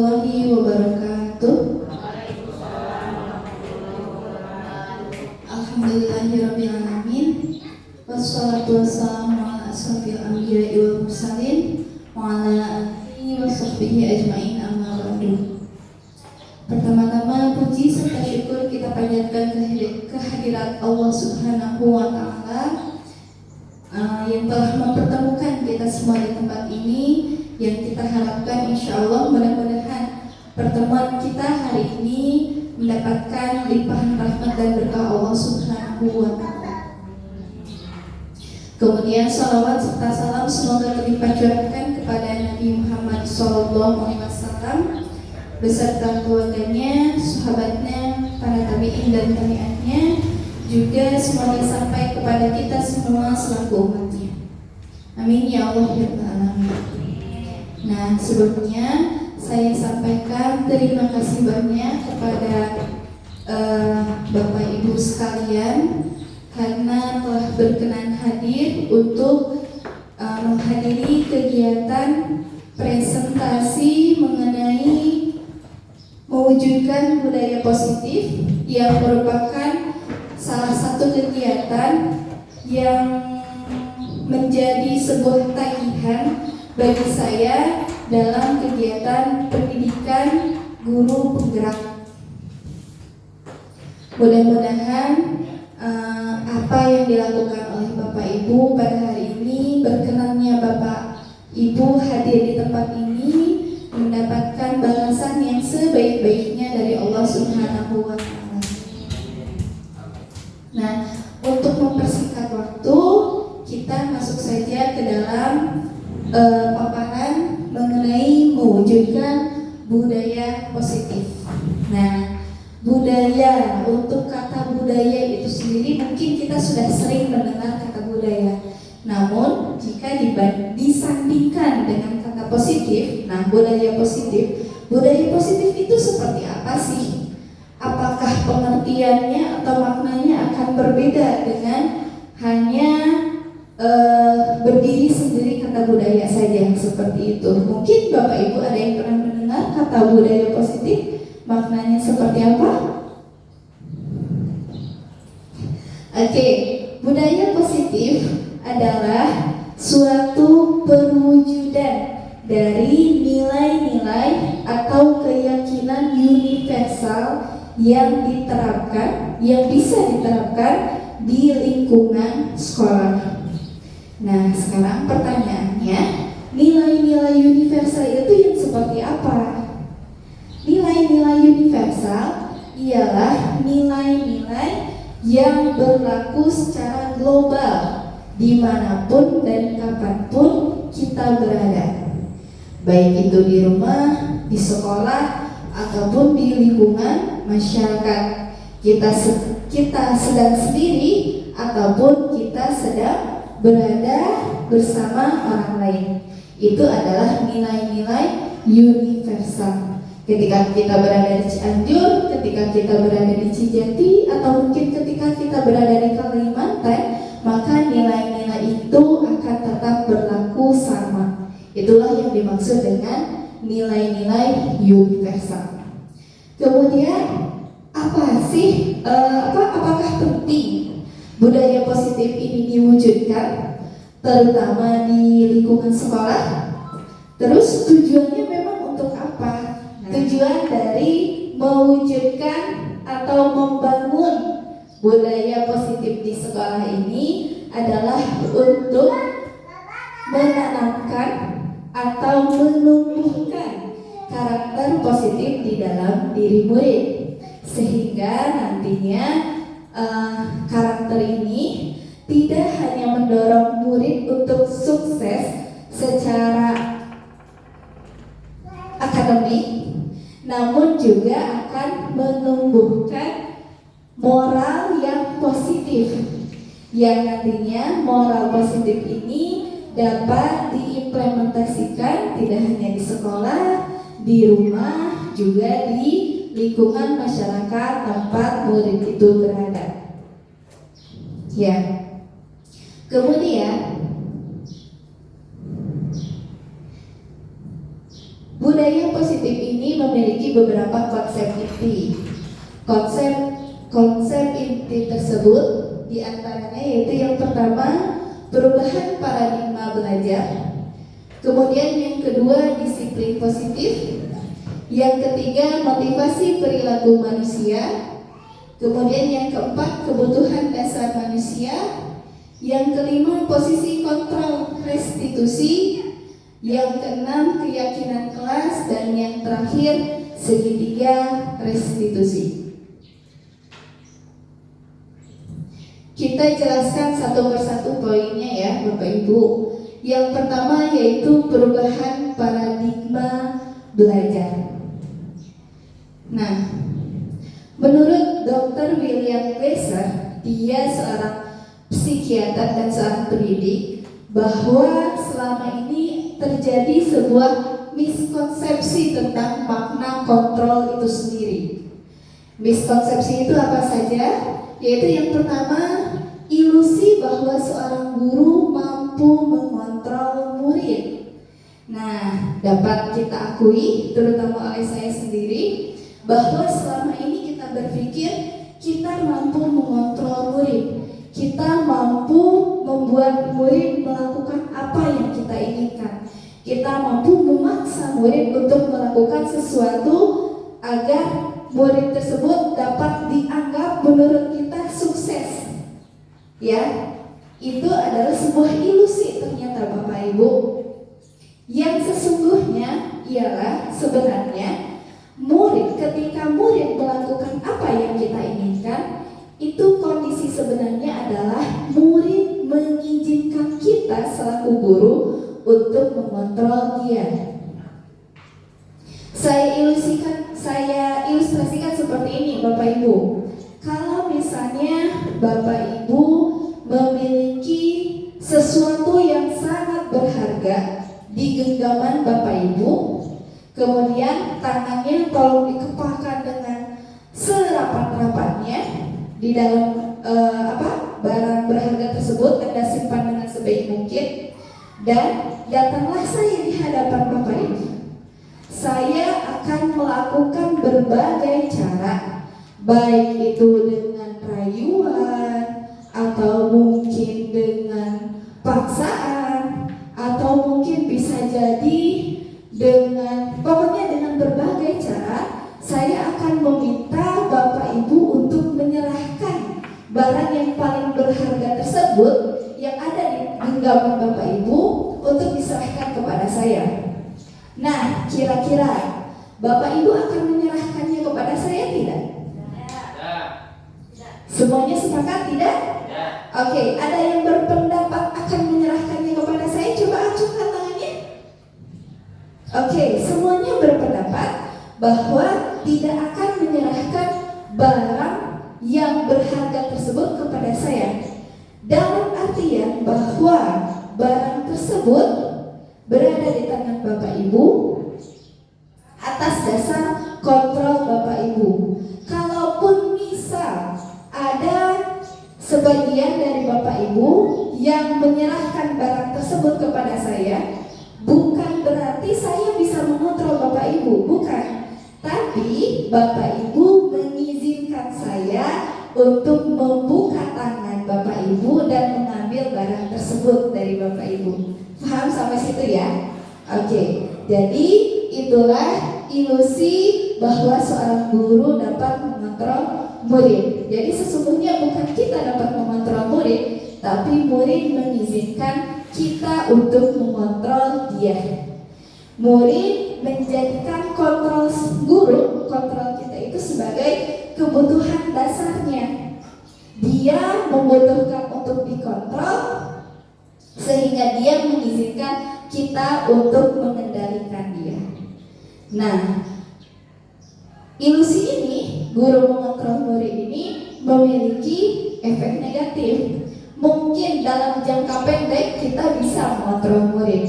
warahmatullahi wabarakatuh. Alhamdulillahirabbil alamin. Wassalatu wassalamu ala asrofil anbiya'i wal mursalin wa ala alihi wa sahbihi ajmain, amma ba'du. Pertama-tama puji serta syukur kita panjatkan kehadirat Allah Subhanahu wa taala yang telah mempertemukan kita semua di tempat ini, yang kita harapkan insya Allah mudah-mudahan pertemuan kita hari ini mendapatkan limpahan rahmat dan berkah Allah Subhanahu wa taala. Kemudian salawat serta salam semoga terlimpah curahkan kepada Nabi Muhammad SAW beserta keluarganya, sahabatnya, para tabi'in dan tabi'atnya, juga semuanya sampai kepada kita semua selaku umatnya. Amin ya Allah ya Rabbal alamin. Nah, sebelumnya saya sampaikan terima kasih banyak kepada Bapak Ibu sekalian karena telah berkenan hadir untuk menghadiri kegiatan presentasi mengenai mewujudkan budaya positif yang merupakan salah satu kegiatan yang menjadi sebuah tagihan bagi saya dalam kegiatan pendidikan guru penggerak. Mudah-mudahan apa yang dilakukan oleh Bapak Ibu pada hari ini, berkenannya Bapak Ibu hadir di tempat ini, mendapatkan balasan yang sebaik-baiknya dari Allah Subhanahu wa taala. Nah, untuk mempersingkat waktu, kita masuk saja ke dalam paparan mengenai mewujudkan budaya positif. Nah, budaya, untuk kata budaya itu sendiri mungkin kita sudah sering mendengar kata budaya. Namun jika disandingkan dengan kata positif, nah budaya positif itu seperti apa sih? Apakah pengertiannya atau maknanya akan berbeda dengan hanya berdiri sendiri kata budaya saja seperti itu? Mungkin Bapak Ibu ada yang pernah mendengar kata budaya positif? Maknanya seperti apa? Oke, budaya positif adalah suatu perwujudan dari nilai-nilai atau keyakinan universal yang bisa diterapkan di lingkungan sekolah. Nah, sekarang pertanyaannya, nilai-nilai universal itu yang seperti apa? Nilai-nilai universal ialah nilai-nilai yang berlaku secara global dimanapun dan kapanpun kita berada, baik itu di rumah, di sekolah, ataupun di lingkungan masyarakat. Kita sedang sendiri ataupun kita sedang berada bersama orang lain. Itu adalah nilai-nilai universal. Ketika kita berada di Cianjur, ketika kita berada di Cijati, atau mungkin ketika kita berada di Kalimantan, maka nilai-nilai itu akan tetap berlaku sama. Itulah yang dimaksud dengan nilai-nilai universal. Kemudian apakah penting budaya positif ini diwujudkan, terutama di lingkungan sekolah? Terus tujuannya memang untuk apa? Tujuan dari mewujudkan atau membangun budaya positif di sekolah ini adalah untuk menanamkan atau menumbuhkan karakter positif di dalam diri murid, sehingga nantinya karakter ini tidak hanya mendorong murid untuk sukses secara akademik, namun juga akan menumbuhkan moral yang positif, yang nantinya moral positif ini dapat diimplementasikan tidak hanya di sekolah, di rumah, juga di lingkungan masyarakat tempat murid itu berada. Ya. Kemudian budaya positif ini memiliki beberapa konsep inti. Konsep inti tersebut diantaranya yaitu yang pertama perubahan paradigma belajar, kemudian yang kedua disiplin positif, yang ketiga motivasi perilaku manusia, kemudian yang keempat kebutuhan dasar manusia, yang kelima posisi kontrol restitusi, yang keenam keyakinan kelas, dan yang terakhir segitiga restitusi. Kita jelaskan satu persatu poinnya ya Bapak Ibu. Yang pertama yaitu perubahan paradigma belajar. Nah, menurut Dr. William Glasser, dia seorang psikiater dan seorang pendidik, bahwa selama ini terjadi sebuah miskonsepsi tentang makna kontrol itu sendiri. Miskonsepsi itu apa saja? Yaitu yang pertama, ilusi bahwa seorang guru mampu mengontrol murid. Nah, dapat kita akui, terutama oleh saya sendiri, bahwa selama ini kita berpikir kita mampu mengontrol murid, kita mampu membuat murid melakukan apa yang kita inginkan, kita mampu memaksa murid untuk melakukan sesuatu agar murid tersebut dapat dianggap menurut kita sukses. Ya, itu adalah sebuah ilusi ternyata Bapak Ibu. Yang sesungguhnya ialah sebenarnya murid, ketika murid melakukan apa yang kita inginkan, itu kondisi sebenarnya adalah murid mengizinkan kita selaku guru untuk mengontrol dia. Saya ilustrasikan seperti ini Bapak Ibu. Kalau misalnya Bapak Ibu memiliki sesuatu yang sangat berharga di genggaman Bapak Ibu, kemudian tangannya tolong dikepahkan dengan serapat-rapatnya di dalam barang berharga tersebut Anda simpan dengan sebaik mungkin, dan datanglah saya di hadapan Bapak Ibu. Saya akan melakukan berbagai cara, baik itu dengan rayuan, atau mungkin dengan paksaan, atau mungkin bisa jadi pokoknya dengan berbagai cara. Saya akan meminta Bapak Ibu untuk menyerahkan barang yang paling berharga tersebut yang ada di genggaman Bapak Ibu untuk diserahkan kepada saya. Nah, kira-kira Bapak Ibu akan menyerahkannya kepada saya tidak? Tidak. Semuanya sepakat tidak? Tidak. Oke, ada yang berpendapat akan menyerahkannya kepada saya? Coba acungkan tangannya. Oke, semuanya berpendapat bahwa tidak akan menyerahkan barang yang berharga tersebut kepada saya. Dalam artian bahwa barang tersebut berada di tangan Bapak Ibu atas dasar kontrol Bapak Ibu. Kalaupun misal ada sebagian dari Bapak Ibu yang menyerahkan barang tersebut kepada saya, bukan berarti saya bisa mengontrol Bapak Ibu, bukan. Tapi Bapak Ibu mengizinkan saya untuk membuka tangan Bapak Ibu dan mengambil barang tersebut dari Bapak Ibu. Paham sampai situ ya? Oke, jadi itulah ilusi bahwa seorang guru dapat mengontrol murid. Jadi sesungguhnya bukan kita dapat mengontrol murid, tapi murid mengizinkan kita untuk mengontrol dia. Murid menjadikan kontrol guru, kontrol kita itu sebagai kebutuhan dasarnya. Dia membutuhkan untuk dikontrol, sehingga dia mengizinkan kita untuk mengendalikan dia. Nah, ilusi ini, guru mengontrol murid ini memiliki efek negatif. Mungkin dalam jangka pendek kita bisa mengontrol murid.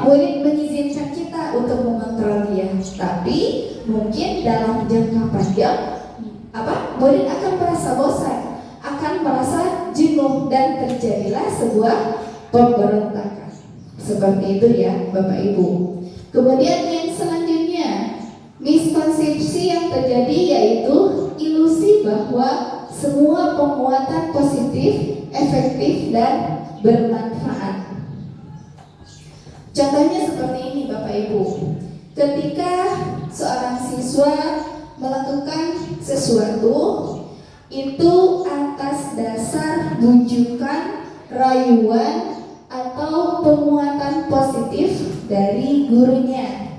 Murid mengizinkan kita untuk mengontrol dia. Tapi mungkin dalam jangka panjang, murid akan merasa bosan, akan merasa jenuh, dan terjadilah sebuah pemberontakan. Seperti itu ya Bapak Ibu. Kemudian yang selanjutnya, yang terjadi yaitu ilusi bahwa semua penguatan positif, efektif, dan bermanfaat. Contohnya seperti ini Bapak Ibu. Ketika seorang siswa melakukan sesuatu itu atas dasar bujukan, rayuan, atau penguatan positif dari gurunya.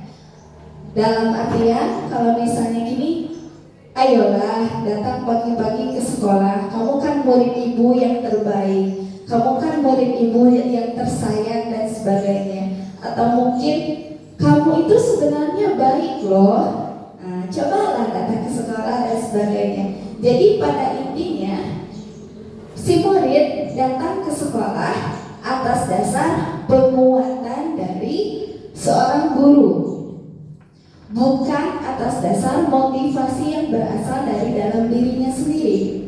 Dalam artian kalau misalnya gini, ayolah datang pagi-pagi ke sekolah, kamu kan murid ibu yang terbaik, kamu kan murid ibu yang tersayang dan sebagainya. Atau mungkin kamu itu sebenarnya baik loh, nah, cobalah datang ke sekolah dan sebagainya. Jadi pada intinya si murid datang ke sekolah atas dasar penguatan dari seorang guru, bukan atas dasar motivasi yang berasal dari dalam dirinya sendiri.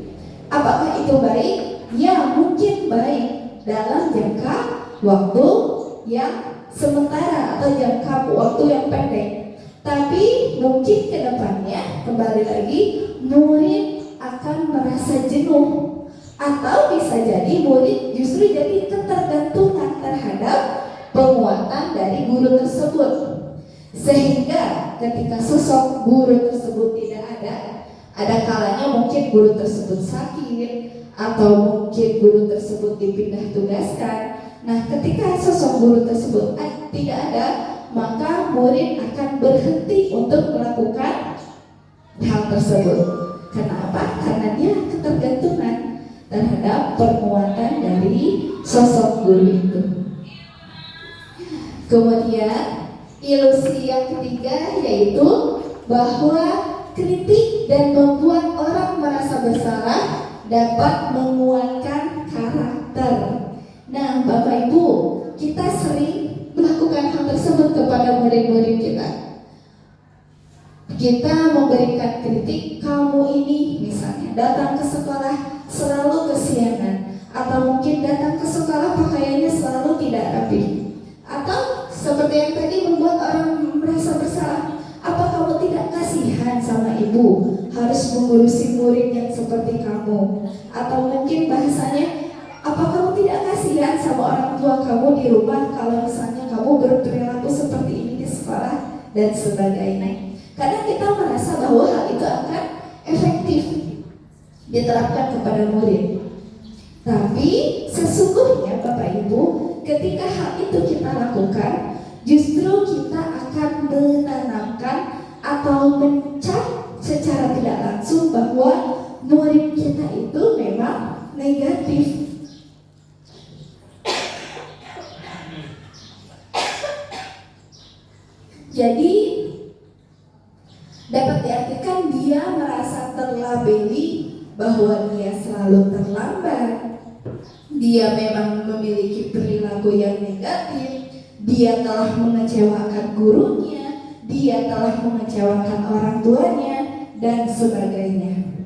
Apakah itu baik? Ya, mungkin baik dalam jangka waktu yang sementara atau jangka waktu yang pendek. Tapi mungkin ke depannya kembali lagi murid akan merasa jenuh, atau bisa jadi murid justru jadi ketergantungan terhadap penguatan dari guru tersebut. Sehingga ketika sosok guru tersebut tidak ada kalanya mungkin guru tersebut sakit, atau mungkin guru tersebut dipindah tugaskan. Nah, ketika sosok guru tersebut tidak ada, maka murid akan berhenti untuk melakukan hal tersebut. Kenapa? Karena dia ketergantungan terhadap penguatan dari sosok guru itu. Kemudian ilusi yang ketiga yaitu bahwa kritik dan membuat orang merasa bersalah dapat menguatkan karakter. Nah, Bapak Ibu, kita sering melakukan hal tersebut kepada murid-murid kita. Kita memberikan kritik, kamu ini misalnya datang ke sekolah selalu kesiangan, atau mungkin datang ke sekolah pakaiannya selalu tidak rapi, atau seperti yang tadi membuat orang merasa bersalah. Apa kamu tidak kasihan sama ibu harus mengurusi murid yang seperti kamu? Atau mungkin bahasanya, apa kamu tidak kasihan sama orang tua kamu di rumah kalau misalnya kamu berperilaku seperti ini di sekolah dan sebagainya? Karena kita merasa bahwa hal itu akan efektif diterapkan kepada murid. Tapi sesungguhnya Bapak Ibu, ketika hal itu kita lakukan, justru kita akan menanamkan atau mencap secara tidak langsung bahwa murid kita itu memang negatif. Jadi dapat diartikan dia merasa terlabeli bahwa dia selalu terlambat, dia memang memiliki perilaku yang negatif, dia telah mengecewakan gurunya, dia telah mengecewakan orang tuanya, dan sebagainya.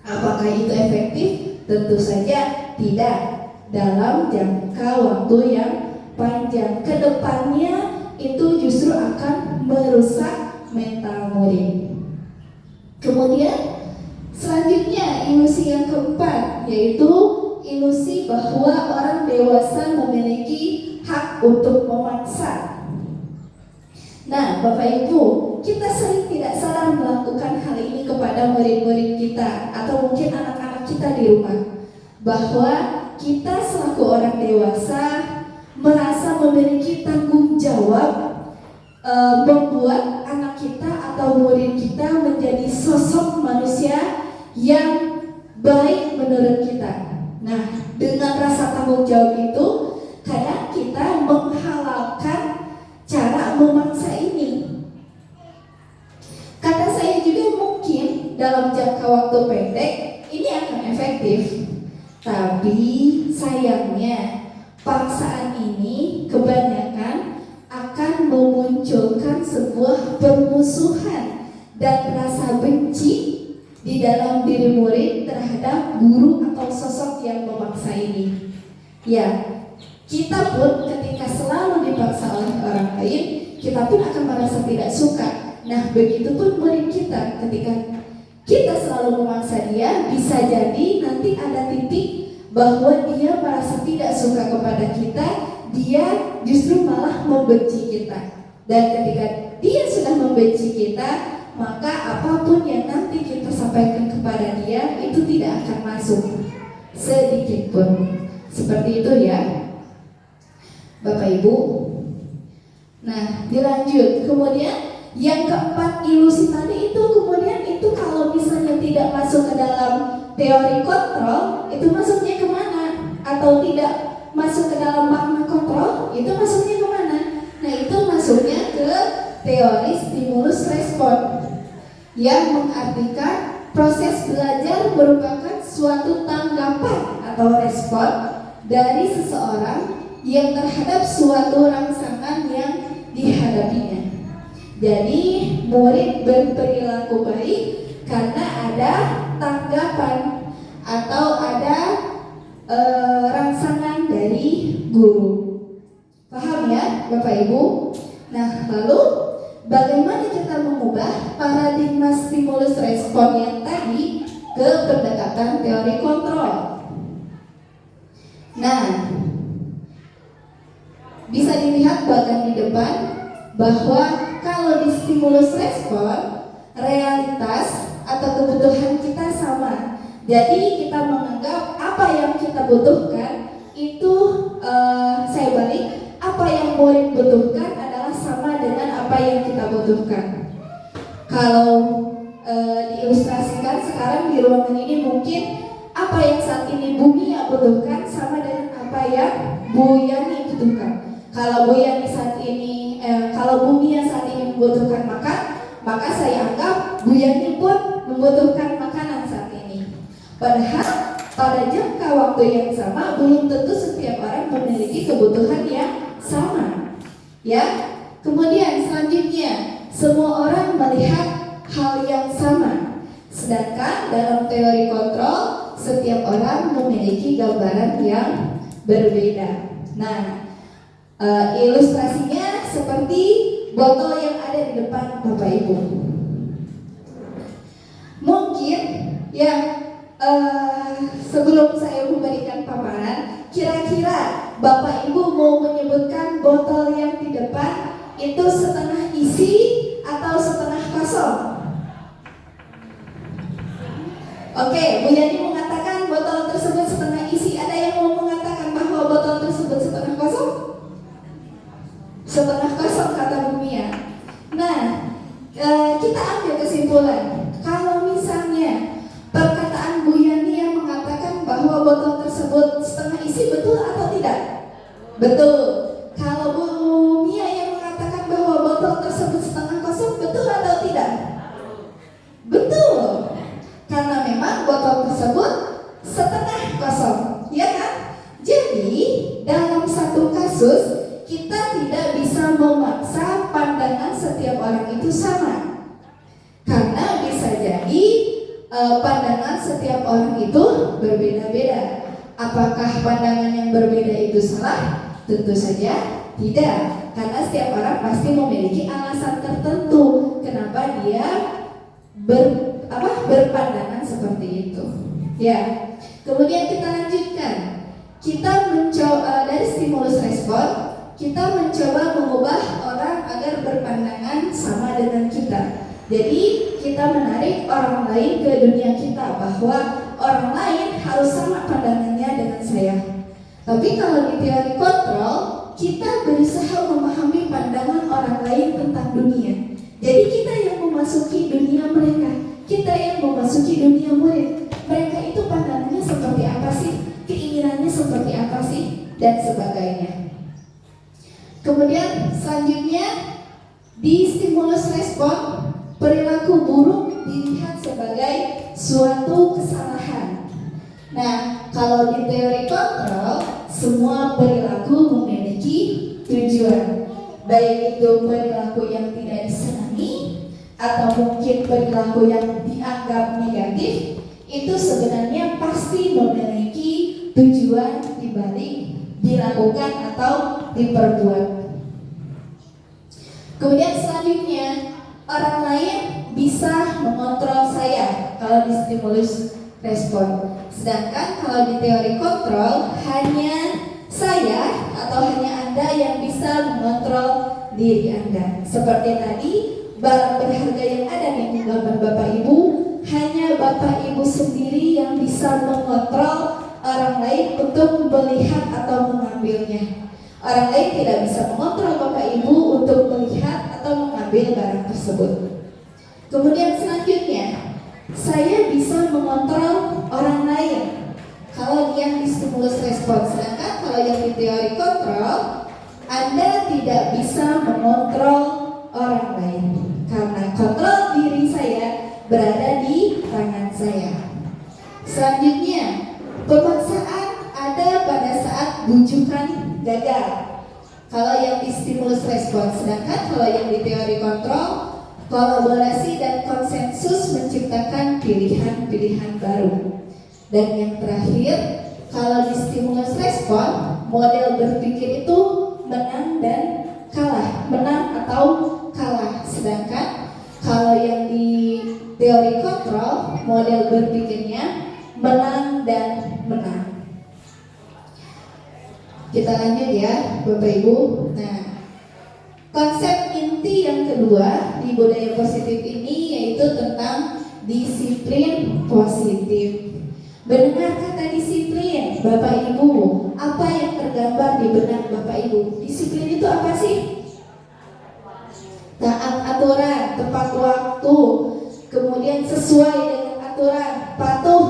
Apakah itu efektif? Tentu saja tidak dalam jangka waktu yang panjang. Kedepannya itu justru akan merusak mental murid. Kemudian selanjutnya ilusi yang keempat yaitu ilusi bahwa orang dewasa memiliki hak untuk memaksa. Nah, Bapak Ibu, kita sering tidak sadar melakukan hal ini kepada murid-murid kita atau mungkin anak-anak kita di rumah, bahwa kita selaku orang dewasa merasa memiliki tanggung jawab membuat anak kita atau murid kita menjadi sosok manusia yang baik menurut kita. Nah, dengan rasa tanggung jawab itu, kadang kita menghalalkan cara memaksa ini. Kata saya juga mungkin dalam jangka waktu pendek ini akan efektif. Tapi sayangnya paksaan ini kebanyakan akan memunculkan sebuah permusuhan dan rasa benci di dalam diri murid terhadap guru atau sosok yang memaksa ini. Ya, kita pun ketika selalu dipaksa oleh orang lain, kita pun akan merasa tidak suka. Nah, begitupun murid kita, ketika kita selalu memaksa dia, bisa jadi nanti ada titik bahwa dia merasa tidak suka kepada kita, dia justru malah membenci kita. Dan ketika dia sudah membenci kita, maka apapun yang nanti kita sampaikan kepada dia itu tidak akan masuk sedikit pun. Seperti itu ya Bapak Ibu. Nah, dilanjut. Kemudian yang keempat, ilusi tadi itu kemudian itu kalau misalnya tidak masuk ke dalam teori kontrol, itu masuknya kemana? Atau tidak masuk ke dalam makna kontrol, itu masuknya kemana? Nah, itu masuknya ke teori stimulus respon, yang mengartikan proses belajar merupakan suatu tanggapan atau respon dari seseorang yang terhadap suatu rangsangan yang dihadapinya. Jadi murid berperilaku baik karena ada tanggapan atau ada rangsangan dari guru. Paham ya Bapak Ibu? Nah, lalu bagaimana kita mengubah paradigma stimulus respon yang tadi ke pendekatan teori kontrol? Nah, bisa dilihat bagian di depan bahwa kalau di stimulus respon, realitas atau kebutuhan kita sama. Jadi kita menganggap apa yang kita butuhkan itu saya balik, apa yang murid butuhkan adalah sama dengan apa yang kita butuhkan. Kalau diilustrasikan sekarang di ruangan ini, mungkin apa yang saat ini Bu Mia butuhkan sama dengan apa yang Bu Yani butuhkan. Kalau Bu Yani saat ini, kalau Bu Mia saat ini membutuhkan makan, maka saya anggap Bu Yani pun membutuhkan makanan saat ini. Padahal pada jangka waktu yang sama belum tentu setiap orang memiliki kebutuhan yang sama. Ya. Kemudian selanjutnya, semua orang melihat hal yang sama. Sedangkan dalam teori kontrol, setiap orang memiliki gambaran yang berbeda. Nah, ilustrasinya seperti botol yang ada di depan Bapak Ibu. Mungkin yang sebelum saya memberikan paparan, kira-kira Bapak Ibu mau menyebutkan botol yang di depan itu setengah isi atau setengah kosong? Oke, Bu Yani mengatakan botol tersebut setengah isi. Ada yang mau mengatakan bahwa botol tersebut setengah kosong? Setengah kosong kata Bu Mia. Nah, kita ambil kesimpulan. Kalau misalnya perkataan Bu Yani yang mengatakan bahwa botol tersebut setengah isi, betul atau tidak? Betul. Kalau Bu Mia yang mengatakan bahwa botol tersebut setengah kosong, betul atau tidak? Betul. Karena memang botol tersebut setengah kosong, ya kan? Jadi dalam satu kasus kita tidak bisa memaksa pandangan setiap orang itu sama, karena bisa jadi pandangan setiap orang itu berbeda-beda. Apakah pandangan yang berbeda itu salah? Tentu saja tidak, karena setiap orang pasti memiliki alasan tertentu kenapa dia berpandangan seperti itu. Ya. Kemudian kita lanjutkan. Kita mencoba dari stimulus respon, kita mencoba mengubah orang agar berpandangan sama dengan kita. Jadi kita menarik orang lain ke dunia kita, bahwa orang lain harus sama pandangannya dengan saya. Tapi kalau di teori kontrol, kita berusaha memahami pandangan orang lain tentang dunia. Jadi kita yang memasuki dunia mereka, kita yang memasuki dunia murid. Mereka itu pandangannya seperti apa sih? Keinginannya seperti apa sih? Dan sebagainya. Kemudian selanjutnya, di stimulus respon, perilaku buruk dilihat sebagai suatu kesalahan. Nah, kalau di teori kontrol, semua perilaku memiliki tujuan. Baik itu perilaku yang tidak disenangi atau mungkin perilaku yang dianggap negatif, itu sebenarnya pasti memiliki tujuan dibalik dilakukan atau diperbuat. Kemudian selanjutnya, orang kalau di stimulus respon. Sedangkan kalau di teori kontrol hanya saya atau hanya Anda yang bisa mengontrol diri Anda. Seperti tadi, barang berharga yang ada di gambar Bapak Ibu, hanya Bapak Ibu sendiri yang bisa mengontrol orang lain untuk melihat atau mengambilnya. Orang lain tidak bisa mengontrol Bapak Ibu untuk melihat atau mengambil barang tersebut. Kemudian selanjutnya, saya bisa mengontrol orang lain kalau yang di stimulus respon. Sedangkan kalau yang di teori kontrol, Anda tidak bisa mengontrol orang lain karena kontrol diri saya berada di tangan saya. Selanjutnya, pemaksaan ada pada saat bujukan gagal kalau yang di stimulus respon. Sedangkan kalau yang di teori kontrol, kolaborasi dan konsensus menciptakan pilihan-pilihan baru. Dan yang terakhir, kalau di stimulus respon, model berpikir itu menang dan kalah, menang atau kalah. Sedangkan kalau yang di teori kontrol, model berpikirnya menang dan menang. Kita lanjut ya Bapak Ibu. Nah, konsep inti yang kedua di budaya positif ini yaitu tentang disiplin positif. Mendengar kata disiplin, Bapak Ibu, apa yang tergambar di benak Bapak Ibu? Disiplin itu apa sih? Taat aturan, tepat waktu, kemudian sesuai dengan aturan, patuh,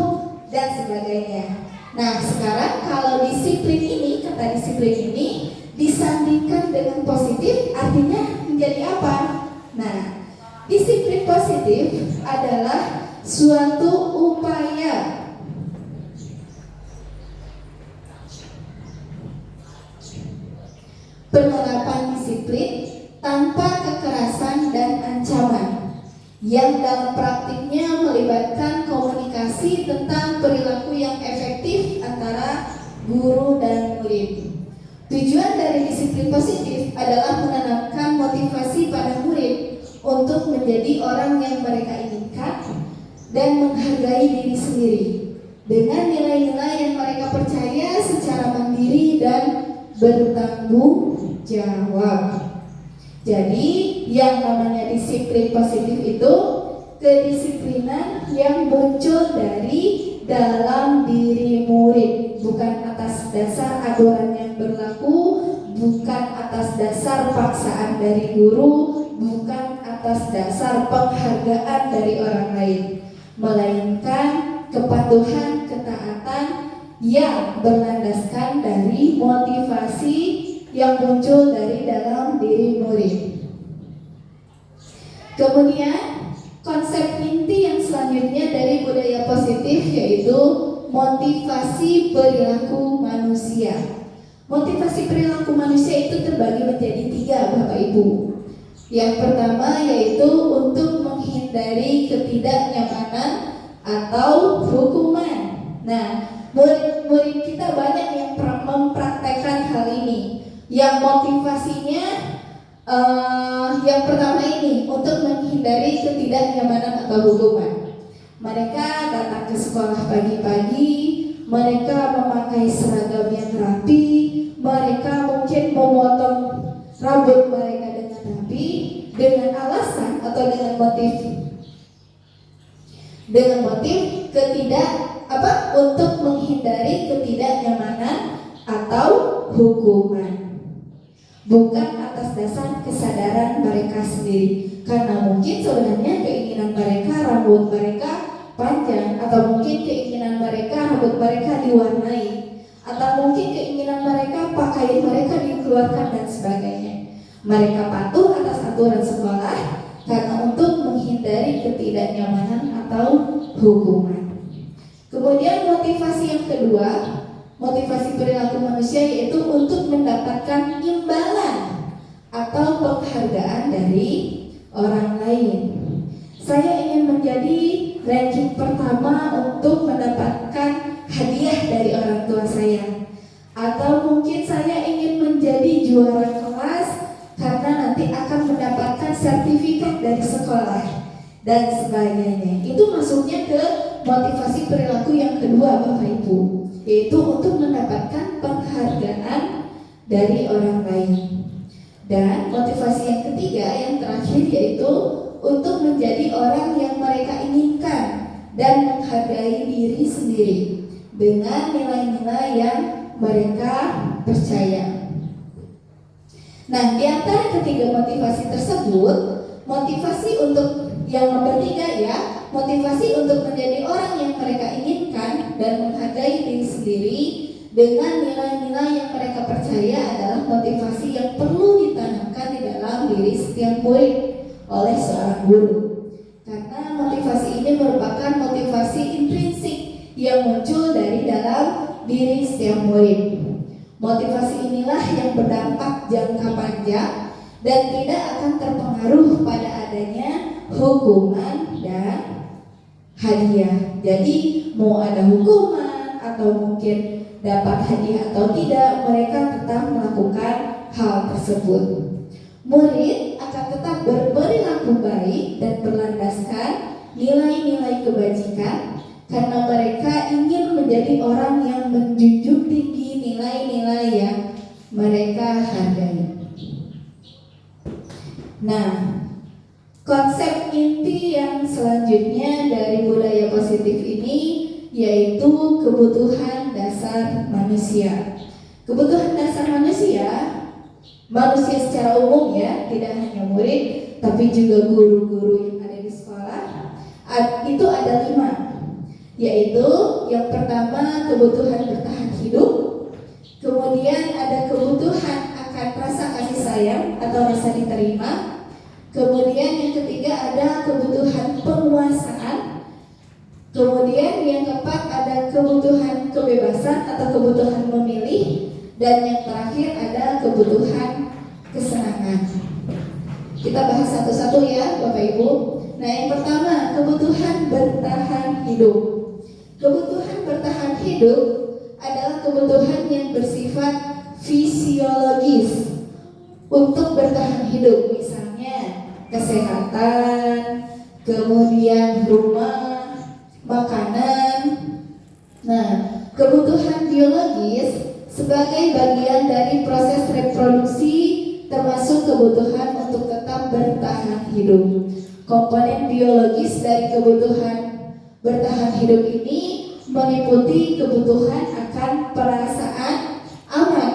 dan sebagainya. Nah, sekarang kalau disiplin ini, kata disiplin ini disandingkan dengan positif, artinya menjadi apa? Nah, disiplin positif adalah suatu upaya penerapan disiplin tanpa kekerasan dan ancaman, yang dalam praktiknya melibatkan komunikasi tentang perilaku yang efektif antara guru dan murid. Tujuan dari disiplin positif adalah menanamkan motivasi pada murid untuk menjadi orang yang mereka inginkan dan menghargai diri sendiri dengan nilai-nilai yang mereka percaya secara mandiri dan bertanggung jawab. Jadi yang namanya disiplin positif itu kedisiplinan yang muncul dari dalam diri murid, bukan atas dasar aturan yang berlaku, bukan atas dasar paksaan dari guru, bukan atas dasar penghargaan dari orang lain, melainkan kepatuhan, ketaatan yang berlandaskan dari motivasi yang muncul dari dalam diri murid. Kemudian konsep inti yang selanjutnya dari budaya positif yaitu motivasi perilaku manusia. Motivasi perilaku manusia itu terbagi menjadi 3 Bapak Ibu. Yang pertama yaitu untuk menghindari ketidaknyamanan atau hukuman. Nah, murid-murid kita banyak yang mempraktekkan hal ini. Yang motivasinya yang pertama ini untuk menghindari ketidaknyamanan atau hukuman. Mereka datang ke sekolah pagi-pagi, mereka memakai seragam yang rapi, mereka mungkin memotong rambut mereka dengan rapi, dengan alasan atau dengan motif untuk menghindari ketidaknyamanan atau hukuman. Bukan atas dasar kesadaran mereka sendiri, karena mungkin sebenarnya keinginan mereka rambut mereka panjang, atau mungkin keinginan mereka rambut mereka diwarnai, atau mungkin keinginan mereka pakaian mereka dikeluarkan dan sebagainya. Mereka patuh atas aturan sekolah karena untuk menghindari ketidaknyamanan atau hukuman. Kemudian motivasi yang kedua, motivasi perilaku manusia yaitu untuk mendapatkan imbalan atau penghargaan dari orang lain. Saya ingin menjadi ranking pertama untuk mendapatkan hadiah dari orang tua saya, atau mungkin saya ingin menjadi juara kelas karena nanti akan mendapatkan sertifikat dari sekolah. dan sebagainya. Itu masuknya ke motivasi perilaku yang kedua Bapak Ibu, yaitu untuk mendapatkan penghargaan dari orang lain. Dan motivasi yang ketiga, yang terakhir, yaitu untuk menjadi orang yang mereka inginkan dan menghargai diri sendiri dengan nilai-nilai yang mereka percaya. Nah, di antara ketiga motivasi tersebut, motivasi untuk yang nomor 3 ya, motivasi untuk menjadi orang yang mereka inginkan dan menghargai diri sendiri dengan nilai-nilai yang mereka percaya adalah motivasi yang perlu ditanamkan di dalam diri setiap murid oleh seorang guru. Karena motivasi ini merupakan motivasi intrinsik yang muncul dari dalam diri setiap murid. Motivasi inilah yang berdampak jangka panjang dan tidak akan terpengaruh pada adanya hukuman dan hadiah. Jadi mau ada hukuman atau mungkin dapat hadiah atau tidak, mereka tetap melakukan hal tersebut. Murid akan tetap berperilaku baik dan berlandaskan nilai-nilai kebajikan karena mereka ingin menjadi orang yang menjunjung tinggi nilai-nilai yang mereka hargai. Nah, konsep inti yang selanjutnya dari budaya positif ini yaitu kebutuhan dasar manusia. Kebutuhan dasar manusia secara umum ya, tidak hanya murid tapi juga guru-guru yang ada di sekolah, itu ada 5, yaitu yang pertama kebutuhan bertahan hidup, kemudian ada kebutuhan akan rasa kasih sayang atau rasa diterima, kemudian yang ketiga ada kebutuhan penguasaan, kemudian yang keempat ada kebutuhan kebebasan atau kebutuhan memilih, dan yang terakhir ada kebutuhan kesenangan. Kita bahas satu-satu ya Bapak Ibu. Nah, yang pertama kebutuhan bertahan hidup. Kebutuhan bertahan hidup adalah kebutuhan yang bersifat fisiologis untuk bertahan hidup, misalnya kesehatan, kemudian rumah, makanan. Nah, kebutuhan biologis sebagai bagian dari proses reproduksi termasuk kebutuhan untuk tetap bertahan hidup. Komponen biologis dari kebutuhan bertahan hidup ini meliputi kebutuhan akan perasaan aman.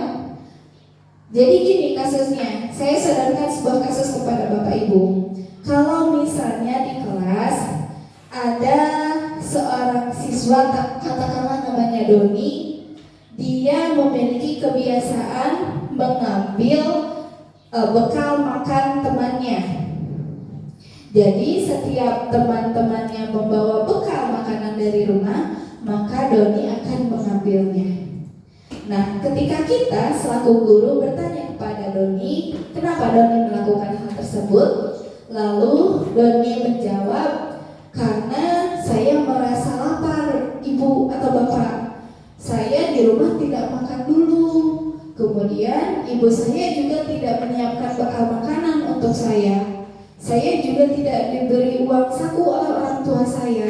Jadi gini kasusnya, saya sadarkan sebuah kasus kepada Bapak Ibu. Kalau misalnya di kelas ada seorang siswa, katakanlah namanya Doni, dia memiliki kebiasaan mengambil bekal makan temannya. Jadi setiap teman-temannya membawa bekal makanan dari rumah, maka Doni akan mengambilnya. Nah, ketika kita selaku guru bertanya kepada Doni, kenapa Doni melakukan hal tersebut? Lalu Doni menjawab, karena saya merasa lapar, Ibu atau Bapak. Saya di rumah tidak makan dulu. Kemudian ibu saya juga tidak menyiapkan bekal makanan untuk saya. Saya juga tidak diberi uang saku oleh orang tua saya.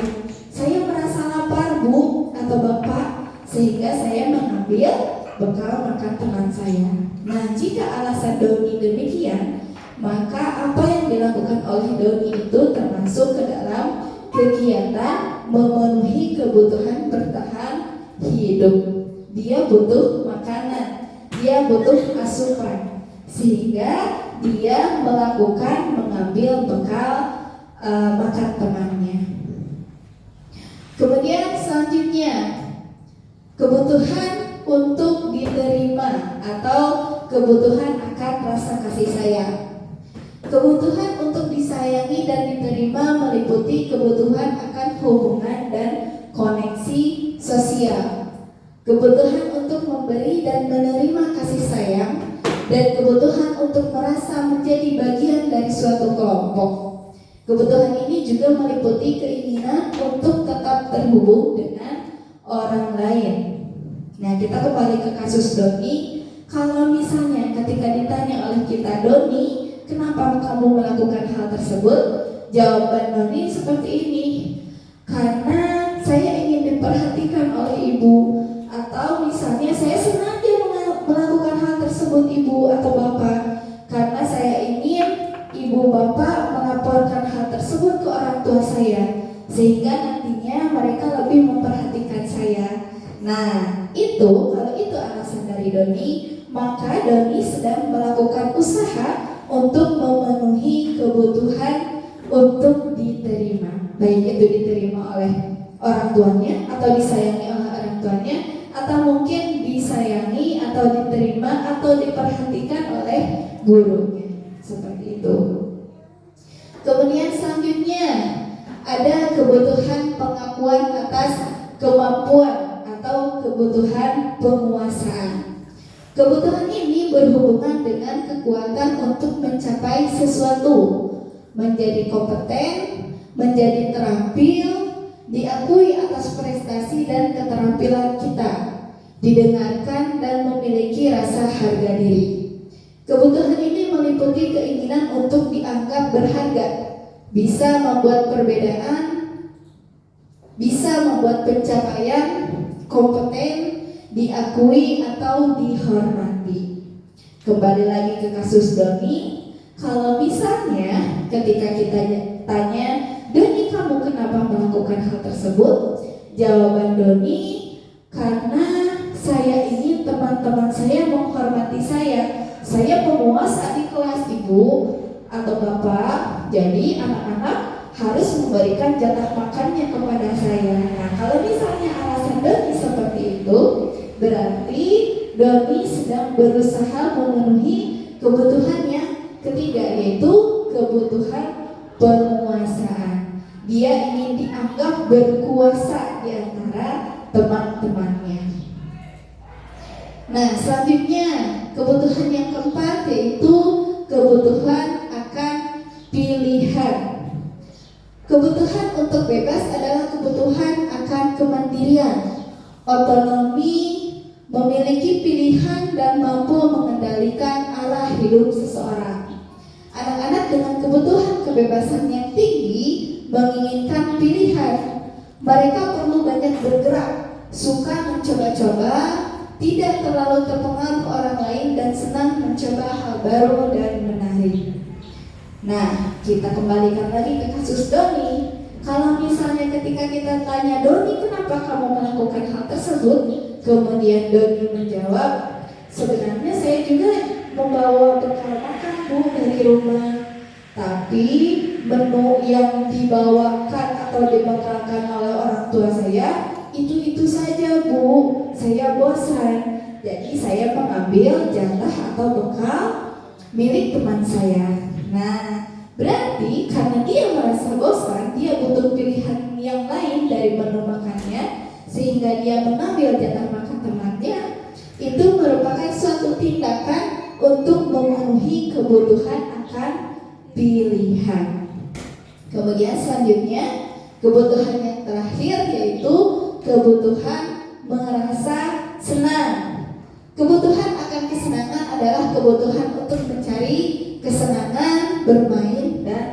Saya merasa lapar, Bu atau Bapak, sehingga saya mengambil bekal makan teman saya. Nah, jika alasan Doni demikian, maka apa yang dilakukan oleh Doni itu termasuk ke dalam kegiatan memenuhi kebutuhan bertahan hidup. Dia butuh makanan, dia butuh asupan, sehingga dia melakukan mengambil bekal makan temannya. Kemudian selanjutnya kebutuhan untuk diterima atau kebutuhan akan rasa kasih sayang. Kebutuhan untuk disayangi dan diterima meliputi kebutuhan akan hubungan dan koneksi sosial, kebutuhan untuk memberi dan menerima kasih sayang, dan kebutuhan untuk merasa menjadi bagian dari suatu kelompok. Kebutuhan ini juga meliputi keinginan untuk tetap terhubung dengan orang lain. Nah, kita kembali ke kasus Doni. Kalau misalnya ketika ditanya oleh kita, Doni, kenapa kamu melakukan hal tersebut? Jawaban Doni seperti ini, karena saya ingin diperhatikan oleh ibu, atau misalnya saya sengaja melakukan hal tersebut ibu atau bapak, karena saya ingin ibu bapak melaporkan hal tersebut ke orang tua saya, sehingga nantinya mereka lebih memperhatikan saya. Nah, kalau itu alasan dari Doni, maka Doni sedang melakukan usaha untuk memenuhi kebutuhan untuk diterima, baik itu diterima oleh orang tuanya atau disayangi oleh orang tuanya, atau mungkin disayangi atau diterima atau diperhatikan oleh gurunya, seperti itu. Kemudian selanjutnya ada kebutuhan pengakuan atas kemampuan atau kebutuhan penguasaan. Kebutuhan ini berhubungan dengan kekuatan untuk mencapai sesuatu, menjadi kompeten, menjadi terampil, diakui atas prestasi dan keterampilan kita, didengarkan dan memiliki rasa harga diri. Kebutuhan ini meliputi keinginan untuk dianggap berharga, bisa membuat perbedaan, bisa membuat pencapaian, kompeten, diakui atau dihormati. Kembali lagi ke kasus Doni, kalau misalnya ketika kita tanya, Doni kamu kenapa melakukan hal tersebut? Jawaban Doni, karena saya ingin teman-teman saya menghormati saya. Saya penguasa di kelas ibu atau bapak, jadi anak-anak harus memberikan jatah makannya kepada saya. Nah, kalau misalnya alasan Doni seperti itu, berarti Doni sedang berusaha memenuhi kebutuhan yang ketiga, yaitu kebutuhan penguasaan. Dia ingin dianggap berkuasa di antara teman-temannya. Nah, selanjutnya kebutuhan yang keempat yaitu kebutuhan akan pilihan. Kebutuhan untuk bebas adalah kebutuhan akan kemandirian, otonomi, memiliki pilihan dan mampu mengendalikan arah hidup seseorang. Anak-anak dengan kebutuhan kebebasan yang tinggi menginginkan pilihan. Mereka perlu banyak bergerak, suka mencoba-coba, tidak terlalu terpengaruh orang lain, dan senang mencoba hal baru dan menarik. Nah, kita kembalikan lagi ke kasus Doni. Kalau misalnya ketika kita tanya, Doni kenapa kamu melakukan hal tersebut? Kemudian Doni menjawab, sebenarnya saya juga membawa bekal makan bu dari rumah, tapi menu yang dibawakan atau dibekalkan oleh orang tua saya itu saja bu, saya bosan, jadi saya mengambil jatah atau bekal milik teman saya. Nah, berarti karena dia merasa bosan, dia butuh pilihan yang lain dari menu makannya, sehingga dia mengambil jatah makan temannya. Itu merupakan suatu tindakan untuk memenuhi kebutuhan akan pilihan. Kemudian selanjutnya kebutuhan yang terakhir yaitu kebutuhan merasa senang. Kebutuhan akan kesenangan adalah kebutuhan untuk mencari kesenangan, bermain, dan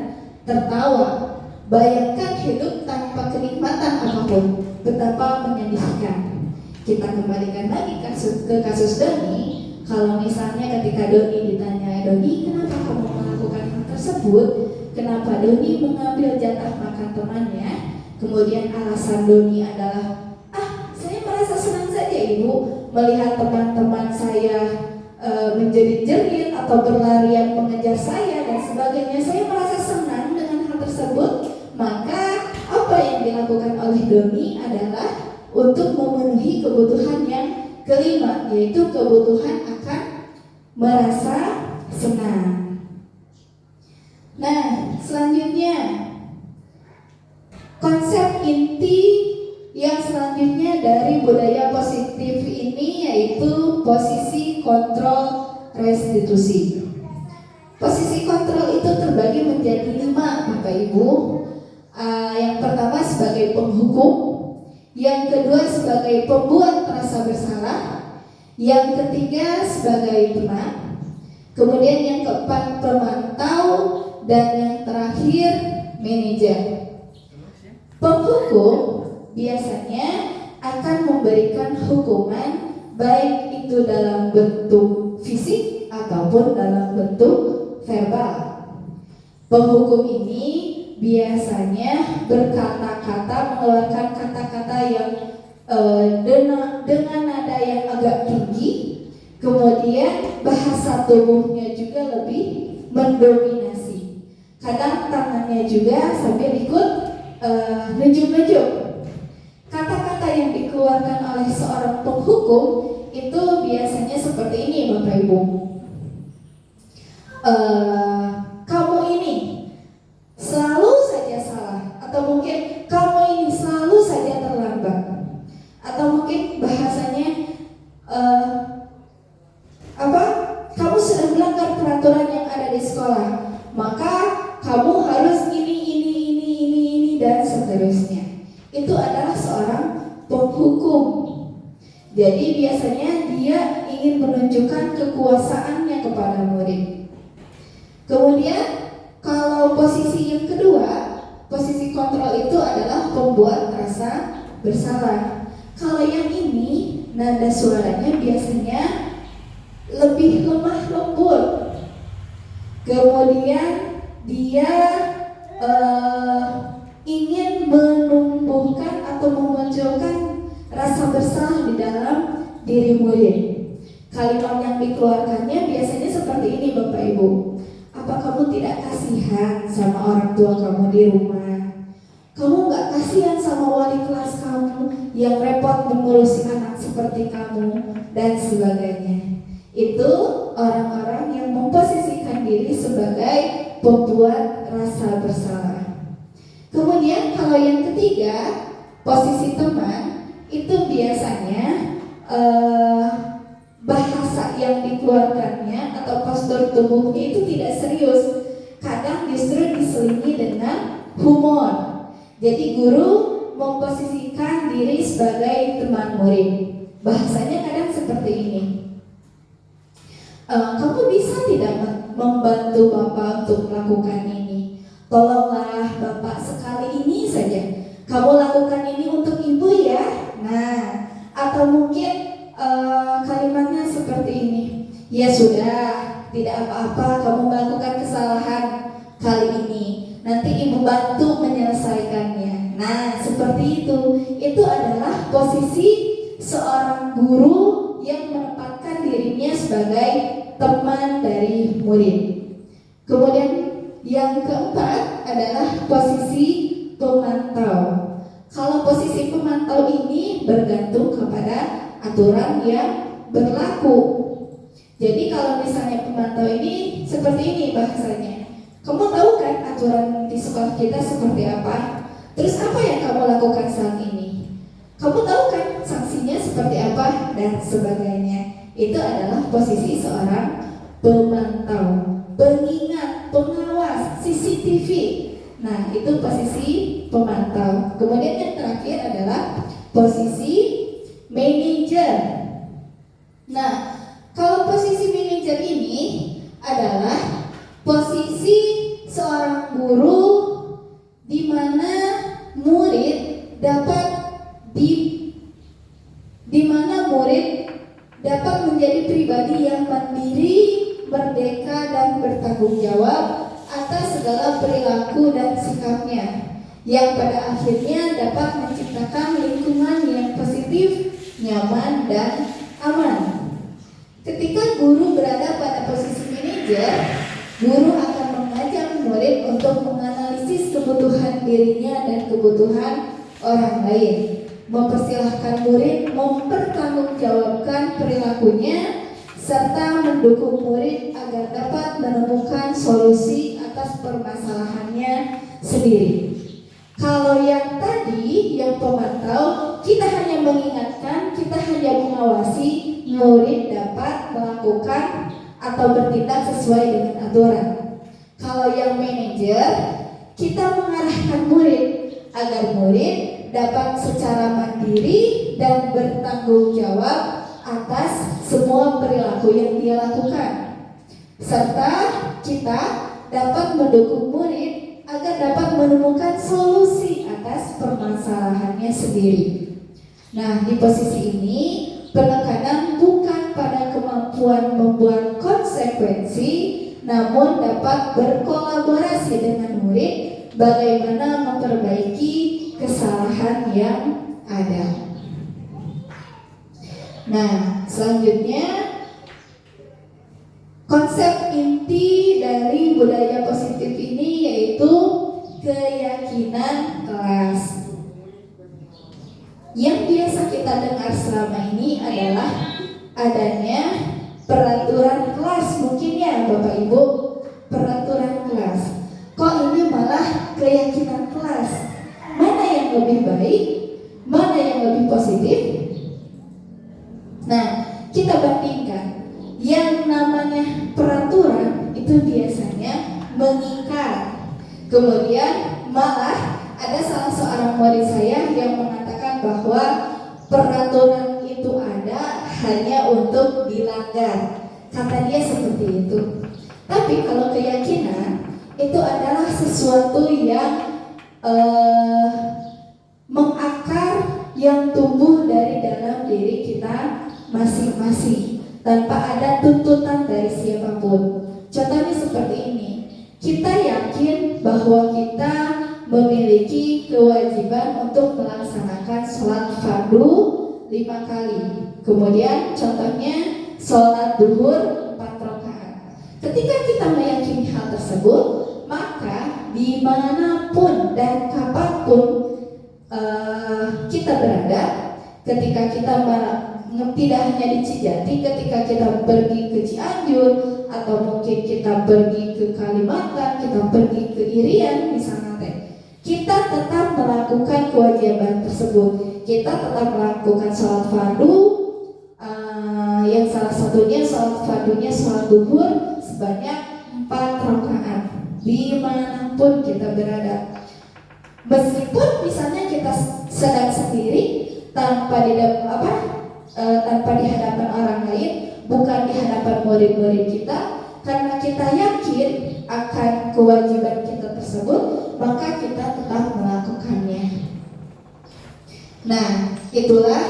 tertawa. Bayangkan hidup tanpa kenikmatan apapun, betapa menyedihkan. Kita kembalikan lagi ke kasus Doni. Kalau misalnya ketika Doni ditanya, Doni kenapa kamu melakukan hal tersebut? Kenapa Doni mengambil jatah makan temannya? Kemudian alasan Doni adalah, saya merasa senang saja ibu melihat teman-teman saya menjerit-jerit atau berlarian mengejar saya dan sebagainya. Saya merasa senang dengan hal tersebut. Maka apa yang dilakukan oleh Doni adalah untuk memenuhi kebutuhan yang kelima, yaitu kebutuhan akan merasa senang. Nah, selanjutnya konsep inti yang selanjutnya dari budaya positif ini yaitu posisi kontrol restitusi. Posisi kontrol itu terbagi menjadi 5, Bapak Ibu. Yang pertama sebagai penghukum, yang kedua sebagai pembuat merasa bersalah, yang ketiga sebagai teman, kemudian yang keempat pemantau, dan yang terakhir manajer. Penghukum biasanya akan memberikan hukuman baik itu dalam bentuk fisik ataupun dalam bentuk verbal. Penghukum ini biasanya berkata-kata, mengeluarkan kata-kata yang dengan nada yang agak tinggi, kemudian bahasa tubuhnya juga lebih mendominasi. Kadang tangannya juga sambil ikut nunjuk-nunjuk. Kata-kata yang dikeluarkan oleh seorang penghukum itu biasanya seperti ini, Bapak Ibu. Kamu ini selalu saja salah, atau mungkin kamu ini selalu saja terlambat, atau mungkin bahasanya kamu sudah melanggar peraturan yang ada di sekolah, maka kamu harus ini dan seterusnya. Itu adalah seorang penghukum. Jadi biasanya dia ingin menunjukkan kekuasaannya kepada murid. Kemudian kalau posisi yang kedua, posisi kontrol itu adalah pembuat rasa bersalah. Kalau yang ini nada suaranya biasanya lebih lemah lembut. Kemudian dia ingin menumbuhkan atau memunculkan rasa bersalah di dalam diri murid. Kalimat yang dikeluarkannya biasanya seperti ini, Bapak Ibu. Apa kamu tidak kasihan sama orang tua kamu di rumah? Kamu gak kasihan sama wali kelas kamu yang repot mengurusi anak seperti kamu dan sebagainya. Itu orang-orang yang memposisikan diri sebagai pembuat rasa bersalah. Kemudian kalau yang ketiga, posisi teman, itu biasanya bahasa yang dikeluarkannya atau postur tubuhnya itu tidak serius. Kadang justru diselingi dengan humor. Jadi guru memposisikan diri sebagai teman murid. Bahasanya kadang seperti ini. Kamu bisa tidak membantu Bapak untuk melakukan ini? Tolonglah Bapak sekali ini saja. Kamu lakukan ini untuk ibu ya. Nah, atau mungkin kalimatnya seperti ini. Ya sudah, tidak apa-apa kamu melakukan kesalahan kali ini. Nanti ibu bantu menyelesaikannya. Nah, seperti itu. Itu adalah posisi seorang guru yang menempatkan dirinya sebagai teman dari murid. Kemudian yang keempat adalah posisi pemantau. Kalau posisi pemantau ini bergantung kepada aturan yang berlaku. Jadi kalau misalnya pemantau ini seperti ini bahasanya. Kamu tahu kan aturan di sekolah kita seperti apa? Terus apa yang kamu lakukan saat ini? Kamu tahu kan sanksinya seperti apa dan sebagainya. Itu adalah posisi seorang pemantau, pengingat, pengawas, CCTV. Nah, itu posisi pemantau. Kemudian yang terakhir adalah posisi manajer. Nah, kalau posisi manajer ini adalah posisi seorang guru di mana murid dapat menjadi pribadi yang mandiri, merdeka dan bertanggung jawab atas segala perilaku dan sikapnya, yang pada akhirnya dapat menciptakan lingkungan yang positif, nyaman dan aman. Ketika guru berada pada posisi manajer, guru akan mengajak murid untuk menganalisis kebutuhan dirinya dan kebutuhan orang lain, mempersilahkan murid mempertanggungjawabkan perilakunya, serta mendukung murid agar dapat menemukan solusi atas permasalahannya sendiri. Kalau yang tadi, yang pemantau, kita hanya mengingatkan, kita hanya mengawasi murid dapat melakukan atau bertindak sesuai dengan aturan. Kalau yang manajer, kita mengarahkan murid agar murid dapat secara mandiri dan bertanggung jawab atas semua perilaku yang dia lakukan, serta kita dapat mendukung murid agar agar dapat menemukan solusi atas permasalahannya sendiri. Nah, di posisi ini penekanan bukan pada kemampuan membuat konsekuensi, namun dapat berkolaborasi dengan murid bagaimana memperbaiki kesalahan yang ada. Nah, selanjutnya konsep inti dari budaya positif ini yaitu keyakinan kelas. Yang biasa kita dengar selama ini adalah adanya peraturan kelas, mungkin ya Bapak Ibu, peraturan kelas. Kok ini malah keyakinan kelas? Mana yang lebih baik? Mana yang lebih positif? Nah, kita bandingkan. Yang namanya peraturan itu biasanya mengikat. Kemudian malah ada salah seorang murid saya yang mengatakan bahwa peraturan itu ada hanya untuk dilanggar. Kata dia seperti itu. Tapi kalau keyakinan itu adalah sesuatu yang mengakar, yang tumbuh dari dalam diri kita masing-masing tanpa ada tuntutan dari siapapun. Contohnya seperti ini. Kita yakin bahwa kita memiliki kewajiban untuk melaksanakan sholat fardu 5 kali. Kemudian contohnya sholat duhur 4 rakaat. Ketika kita meyakini hal tersebut, maka dimanapun dan kapanpun kita berada, ketika kita tidak hanya di Cijati, ketika kita pergi ke Cianjur, atau mungkin kita pergi ke Kalimantan, kita pergi ke Irian misalnya kita tetap melakukan kewajiban tersebut. Kita tetap melakukan sholat fardu, yang salah satunya sholat fardunya sholat duhur sebanyak 4 rakaat dimanapun kita berada. Meskipun misalnya kita sedang sendiri tanpa di hadapan orang lain, bukan di hadapan murid-murid kita, karena kita yakin akan kewajiban kita tersebut, maka kita tetap melakukannya. Nah, itulah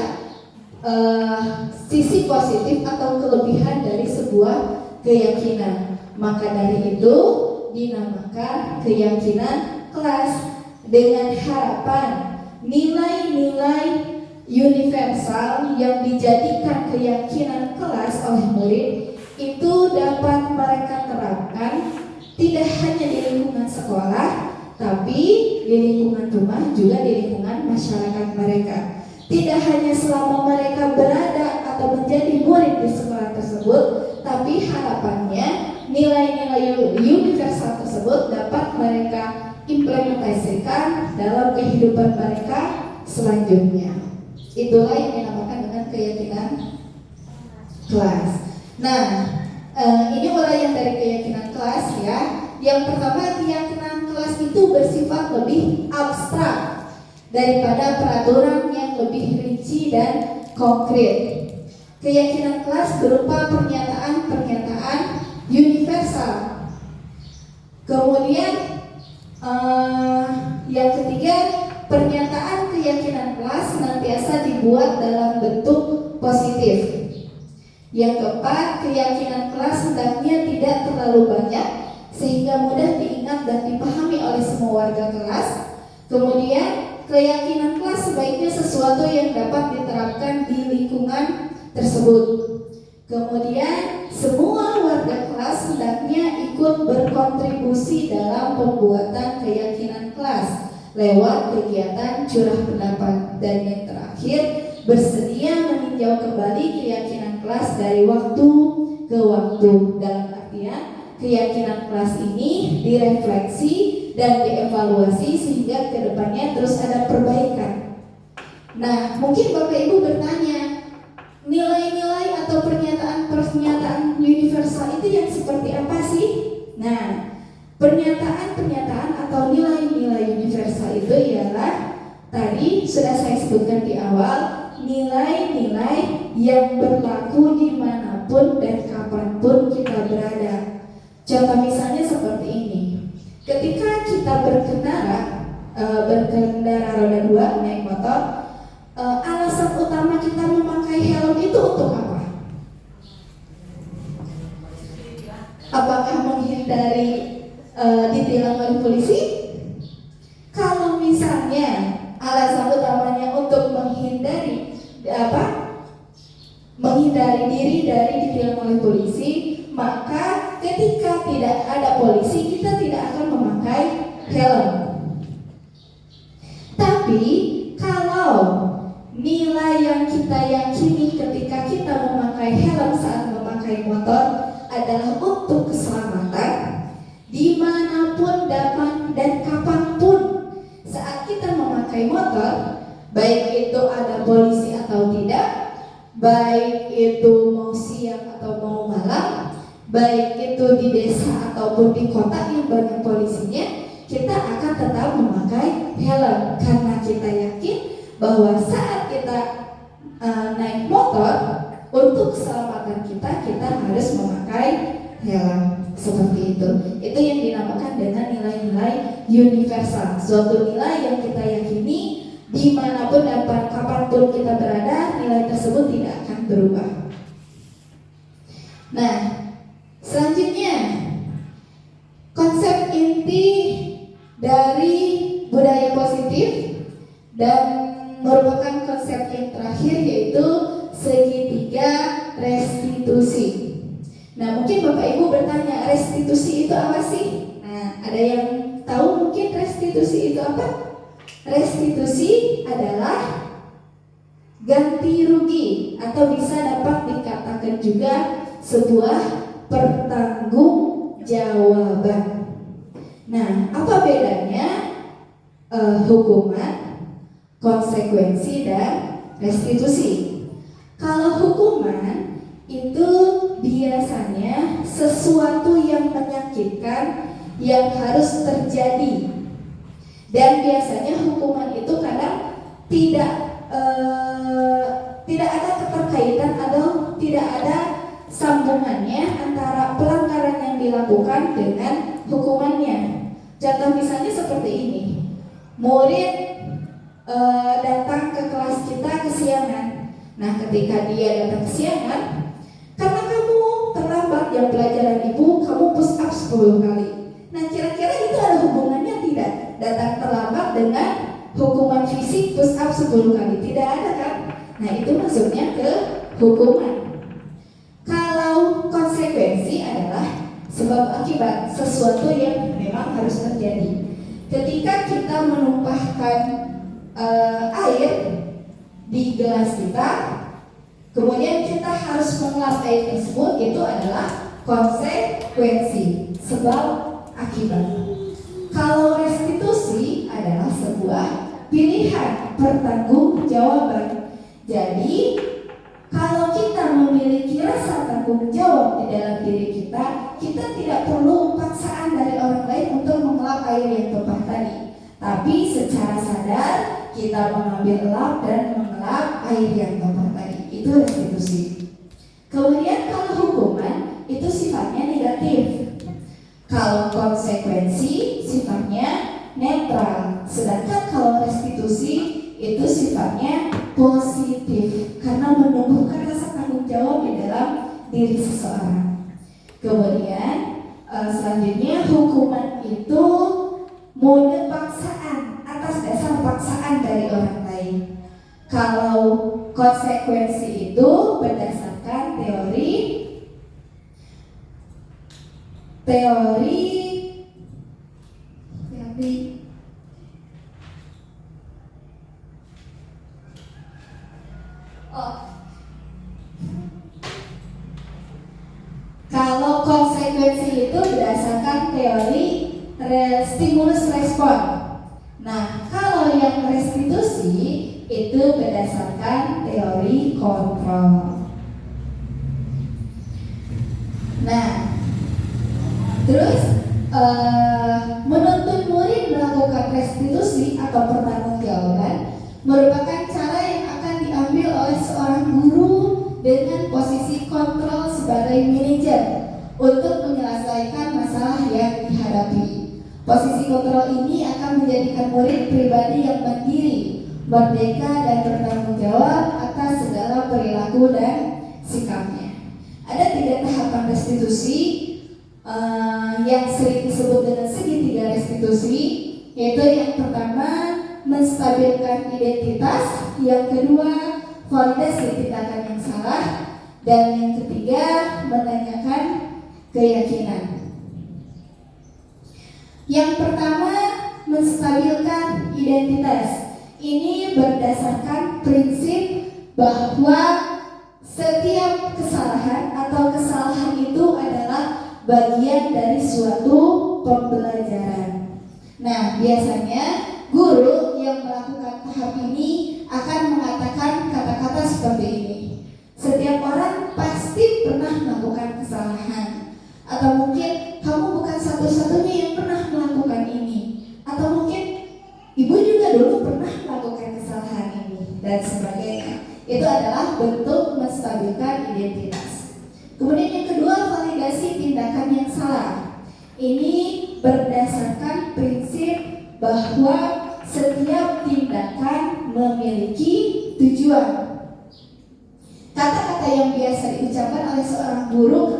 sisi positif atau kelebihan dari sebuah keyakinan. Maka dari itu dinamakan keyakinan kelas, dengan harapan nilai-nilai universal yang dijadikan keyakinan kelas oleh murid itu dapat mereka terapkan tidak hanya di lingkungan sekolah, tapi di lingkungan rumah, juga di lingkungan masyarakat mereka. Tidak hanya selama mereka berada atau menjadi murid di sekolah tersebut, tapi harapannya nilai-nilai universal tersebut dapat mereka implementasikan dalam kehidupan mereka selanjutnya. Itulah yang dinamakan dengan keyakinan kelas. Nah, ini uraian dari keyakinan kelas ya. Yang pertama, keyakinan kelas itu bersifat lebih abstrak daripada peraturan yang lebih rinci dan konkret. Keyakinan kelas berupa pernyataan-pernyataan universal. Kemudian yang ketiga, pernyataan keyakinan kelas senantiasa dibuat dalam bentuk positif. Yang keempat, keyakinan kelas hendaknya tidak terlalu banyak sehingga mudah diingat dan dipahami oleh semua warga kelas. Kemudian, keyakinan kelas sebaiknya sesuatu yang dapat diterapkan di lingkungan tersebut. Kemudian, semua warga kelas hendaknya ikut berkontribusi dalam pembuatan keyakinan kelas lewat kegiatan curah pendapat. Dan yang terakhir, bersedia meninjau kembali keyakinan kelas dari waktu ke waktu. Dalam artian, keyakinan kelas ini direfleksi dan dievaluasi sehingga kedepannya terus ada perbaikan. Nah, mungkin Bapak Ibu bertanya, nilai-nilai atau pernyataan-pernyataan universal itu yang seperti apa sih? Nah, pernyataan-pernyataan atau nilai-nilai universal itu ialah, tadi sudah saya sebutkan di awal, nilai-nilai yang berlaku dimanapun dan kapanpun kita berada. Contoh misalnya seperti ini. Ketika kita berkendara roda 2 naik motor, alasan utama kita memakai helm itu untuk apa? Apakah menghindari ditilang oleh polisi? Kalau misalnya alasan utamanya untuk menghindari diri dari ditilang oleh polisi, maka ketika tidak ada polisi kita tidak akan memakai helm. Tapi kalau nilai yang kita yakini ketika kita memakai helm saat memakai motor adalah untuk keselamatan, dimanapun dan kapanpun saat kita memakai motor, baik itu ada polisi atau tidak, baik itu mau siang atau mau malam, baik itu di desa ataupun di kota yang banyak polisinya, kita akan tetap memakai helm karena kita yakin bahwa saat kita naik motor, untuk keselamatan kita harus memakai helm. Seperti itu. Itu yang dinamakan dengan nilai-nilai universal. Suatu nilai yang kita yakini dimanapun dan kapanpun kita berada, nilai tersebut tidak akan berubah. Nah, selanjutnya konsep inti dari budaya positif dan merupakan konsep yang terakhir, yaitu segitiga restitusi. Nah, mungkin Bapak Ibu bertanya, restitusi itu apa sih? Nah, ada yang tahu mungkin restitusi itu apa? Restitusi adalah ganti rugi atau bisa dapat dikatakan juga sebuah pertanggungjawaban. Nah, apa bedanya hukuman, konsekuensi, dan restitusi? Kalau hukuman itu biasanya sesuatu yang menyakitkan yang harus terjadi, dan biasanya hukuman itu kadang tidak ada keterkaitan atau tidak ada sambungannya antara pelanggaran yang dilakukan dengan hukumannya. Contoh misalnya seperti ini, murid datang ke kelas kita kesiangan. Nah, ketika dia datang kesiangan, karena kamu terlambat jam pelajaran ibu, kamu push up 10 kali. Nah, kira-kira itu ada hubungannya tidak? Datang terlambat dengan hukuman fisik push up 10 kali. Tidak ada kan? Nah, itu maksudnya ke hukuman. Kalau konsekuensi adalah sebab akibat sesuatu yang memang harus terjadi. Ketika kita menumpahkan air di gelas kita, kemudian kita harus mengelap air tersebut, itu adalah konsekuensi, sebab akibat. Kalau restitusi adalah sebuah pilihan, pertanggungjawaban. Jadi kalau kita memiliki rasa tanggung jawab di dalam diri kita tidak perlu paksaan dari orang lain untuk mengelap air yang tumpah tadi, tapi secara sadar kita mengambil lap dan mengelap air yang tumpah tadi. Itu restitusi. Kemudian kalau hukuman itu sifatnya negatif. Kalau konsekuensi sifatnya netral. Sedangkan kalau restitusi itu sifatnya positif karena menumbuhkan rasa tanggung jawab di dalam diri seseorang. Kemudian selanjutnya hukuman itu mode paksaan atas dasar paksaan dari orang lain. Kalau konsekuensi itu berdasarkan teori kalau konsekuensi itu berdasarkan teori stimulus respon. Nah, kalau yang restitusi itu berdasarkan teori kontrol. Nah, terus menuntut murid melakukan restitusi atau pertanggungjawaban merupakan cara yang akan diambil oleh seorang guru dengan posisi kontrol sebagai manajer untuk menyelesaikan masalah yang dihadapi. Posisi kontrol ini akan menjadikan murid pribadi yang mandiri, merdeka dan bertanggung jawab atas segala perilaku dan sikapnya. Ada 3 tahapan restitusi yang sering disebut dengan segitiga restitusi, yaitu yang pertama menstabilkan identitas, yang kedua validasi tindakan yang salah, dan yang ketiga menanyakan keyakinan. Yang pertama, menstabilkan identitas. Ini berdasarkan prinsip bahwa setiap kesalahan atau kesalahan itu adalah bagian dari suatu pembelajaran. Nah, biasanya guru yang melakukan tahap ini akan mengatakan kata-kata seperti ini. Setiap orang pasti pernah melakukan kesalahan, atau mungkin kamu bukan satu-satunya yang pernah melakukan ini, atau mungkin ibu juga dulu pernah melakukan kesalahan ini, dan sebagainya. Itu adalah bentuk menstabilkan identitas. Kemudian yang kedua, validasi tindakan yang salah. Ini berdasarkan prinsip bahwa setiap tindakan memiliki tujuan. Kata-kata yang biasa diucapkan oleh seorang guru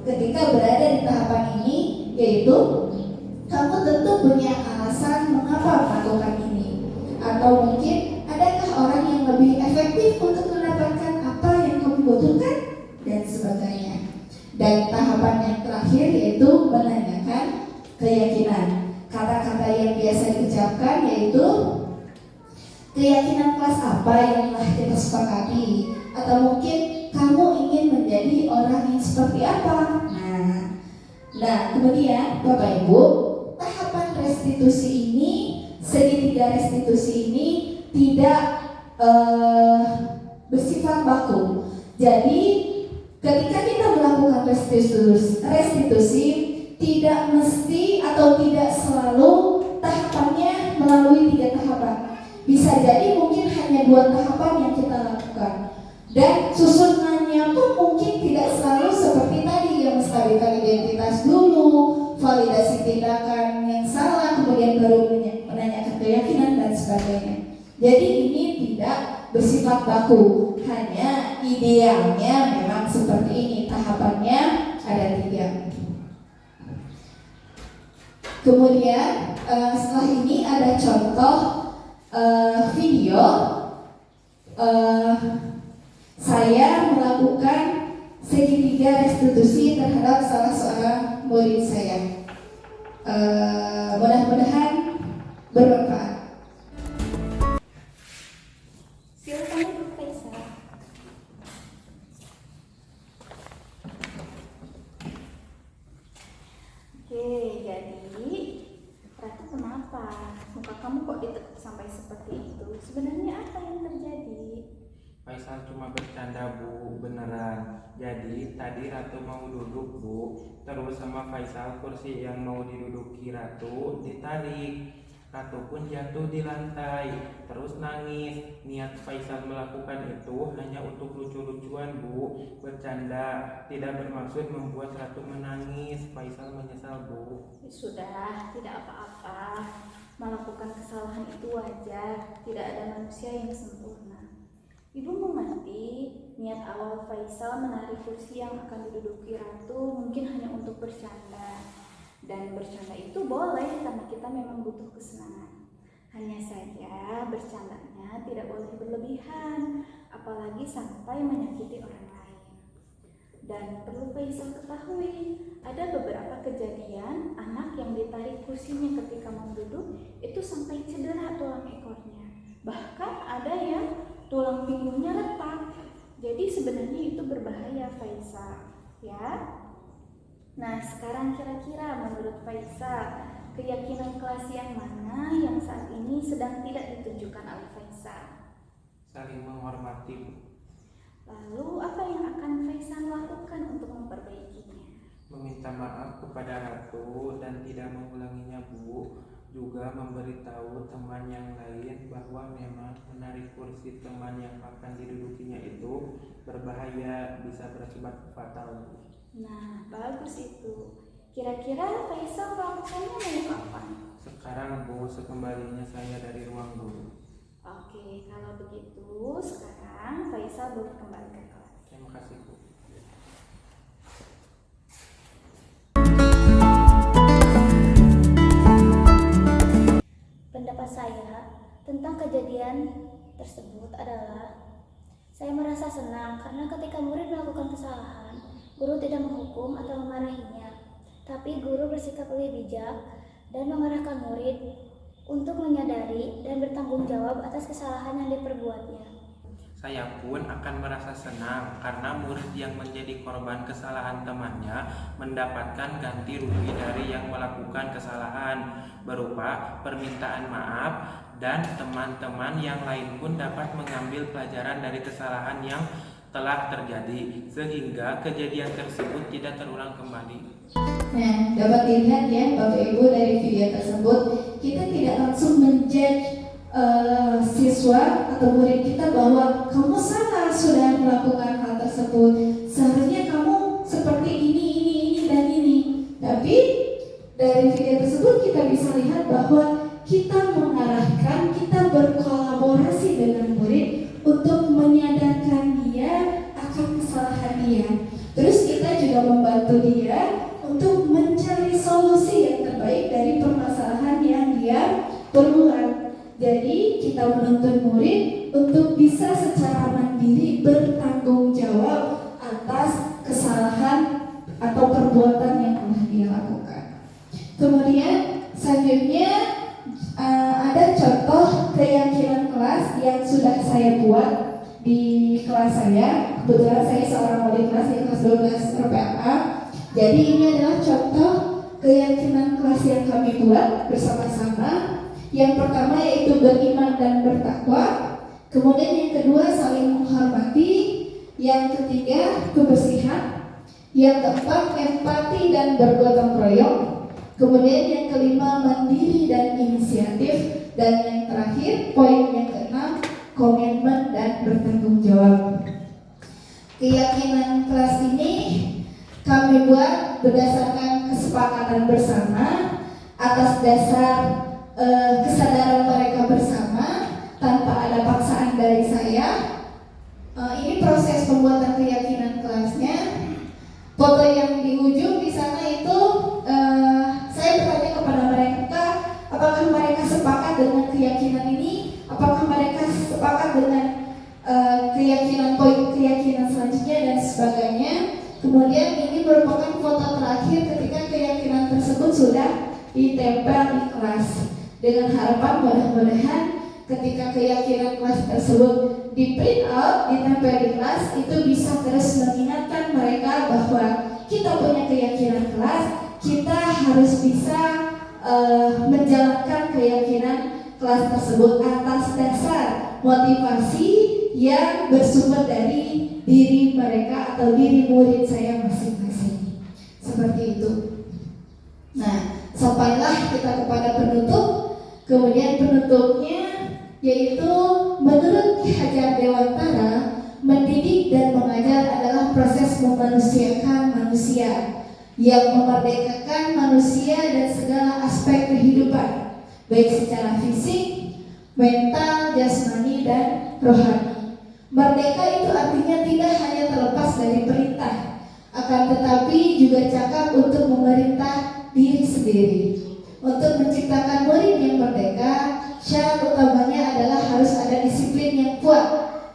ketika berada di tahapan ini, yaitu kamu tentu punya alasan mengapa melakukan ini, atau mungkin adakah orang yang lebih efektif untuk mendapatkan apa yang kamu butuhkan, dan sebagainya. Dan tahapan yang terakhir yaitu menanyakan keyakinan. Kata-kata yang biasa diucapkan yaitu keyakinan kelas apa yang telah kita sepakati, atau mungkin kamu ingin menjadi orang yang seperti apa. Nah, kemudian Bapak Ibu, tahapan restitusi ini, segitiga restitusi ini tidak bersifat baku. Jadi ketika kita melakukan restitusi tidak mesti atau tidak selalu tahapannya melalui 3 tahapan. Bisa jadi mungkin hanya 2 tahapan yang kita lakukan, dan susunannya pun mungkin tidak selalu seperti tadi, yang menstabilkan identitas dulu, validasi tindakan yang salah, kemudian baru menanyakan keyakinan dan sebagainya. Jadi ini tidak bersifat baku, hanya idealnya memang seperti ini. Tahapannya ada 3. Kemudian setelah ini ada contoh video saya melakukan segitiga restitusi terhadap salah seorang murid saya. Mudah-mudahan bermanfaat. Silakan duduk, Faisal. Oke, jadi Ratu, kenapa muka kamu kok ditekuk sampai seperti itu? Sebenarnya apa yang terjadi? Faisal cuma bercanda, Bu, beneran. Jadi tadi Ratu mau duduk, Bu, terus sama Faisal kursi yang mau diduduki Ratu ditarik. Ratu pun jatuh di lantai, terus nangis. Niat Faisal melakukan itu hanya untuk lucu-lucuan, Bu, bercanda, tidak bermaksud membuat Ratu menangis. Faisal menyesal, Bu. Sudah, tidak apa-apa. Melakukan kesalahan itu wajar, tidak ada manusia yang sempurna. Ibu mengerti niat awal Faisal menarik kursi yang akan diduduki Ratu mungkin hanya untuk bercanda. Dan bercanda itu boleh karena kita memang butuh kesenangan. Hanya saja bercandanya tidak boleh berlebihan, apalagi sampai menyakiti orang lain. Dan perlu Faisal ketahui, ada beberapa kejadian anak yang ditarik kursinya ketika mau duduk itu sampai cedera tulang ekornya. Bahkan ada yang tulang pinggulnya retak. Jadi sebenarnya itu berbahaya, Faisal, ya. Nah, sekarang kira-kira menurut Faisal, keyakinan kelas yang mana yang saat ini sedang tidak ditunjukkan oleh Faisal? Saling menghormati, Bu. Lalu apa yang akan Faisal lakukan untuk memperbaikinya? Meminta maaf kepada Ratu dan tidak mengulanginya, Bu. Juga memberitahu teman yang lain bahwa memang menarik kursi teman yang akan didudukinya itu berbahaya, bisa berakibat fatal, Bu. Nah, bagus itu. Kira-kira Faisal melakukannya mau kapan? Sekarang Bu, sekembalinya saya dari ruang guru. Oke, kalau begitu sekarang Faisal boleh kembali ke kelas. Terima kasih Bu. Pendapat saya tentang kejadian tersebut adalah saya merasa senang karena ketika murid melakukan kesalahan, guru tidak menghukum atau memarahinya, tapi guru bersikap lebih bijak dan mengarahkan murid untuk menyadari dan bertanggung jawab atas kesalahan yang diperbuatnya. Saya pun akan merasa senang karena murid yang menjadi korban kesalahan temannya mendapatkan ganti rugi dari yang melakukan kesalahan berupa permintaan maaf, dan teman-teman yang lain pun dapat mengambil pelajaran dari kesalahan yang telah terjadi sehingga kejadian tersebut tidak terulang kembali. Nah, dapat dilihat ya Bapak Ibu dari video tersebut, kita tidak langsung menjudge siswa atau murid kita bahwa kamu salah sudah melakukan hal tersebut, seharusnya kamu seperti ini dan ini. Tapi dari video tersebut kita bisa lihat bahwa kita mengarahkan, kita berkolaborasi dengan murid untuk menyadarkan dia akan kesalahan dia. Terus kita juga membantu dia untuk mencari solusi yang terbaik dari permasalahan yang dia perbuat. Jadi kita menuntun murid untuk bisa secara mandiri bertanggung jawab atas kesalahan atau perbuatan yang telah dia lakukan. Kemudian selanjutnya ada contoh keyakinan kelas yang sudah saya buat di kelas saya. Kebetulan saya seorang wali kelas di kelas 12 RPA. Jadi ini adalah contoh keyakinan kelas yang kami buat bersama-sama. Yang pertama yaitu beriman dan bertakwa. Kemudian yang kedua saling menghormati. Yang ketiga kebersihan. Yang keempat empati dan bergotong royong. Kemudian yang kelima mandiri dan inisiatif. Dan yang terakhir poin yang keenam komitmen dan bertanggung jawab. Keyakinan kelas ini kami buat berdasarkan kesepakatan bersama atas dasar kesadaran mereka bersama tanpa ada paksaan dari saya. Ini proses pembuatan keyakinan kelasnya. Foto yang di ujung di sana itu saya bertanya kepada mereka, apakah mereka sepakat dengan keyakinan ini? Apakah mereka sepakat dengan keyakinan poin keyakinan selanjutnya dan sebagainya? Kemudian ini merupakan foto terakhir ketika keyakinan tersebut sudah ditempel di kelas. Dengan harapan mudah-mudahan ketika keyakinan kelas tersebut di print out, ditempel di kelas, itu bisa terus mengingatkan mereka bahwa kita punya keyakinan kelas, kita harus bisa menjalankan keyakinan kelas tersebut atas dasar motivasi yang bersumber dari diri mereka atau diri murid saya masing-masing. Seperti itu. Nah, sampailah kita kepada penutup. Kemudian penutupnya yaitu menurut Ki Hajar Dewantara, mendidik dan mengajar adalah proses memanusiakan manusia yang memerdekakan manusia dan segala aspek kehidupan, baik secara fisik, mental, jasmani, dan rohani. Merdeka itu artinya tidak hanya terlepas dari perintah, akan tetapi juga cakap untuk memerintah diri sendiri. Untuk menciptakan murid yang merdeka, syarat utamanya adalah harus ada disiplin yang kuat,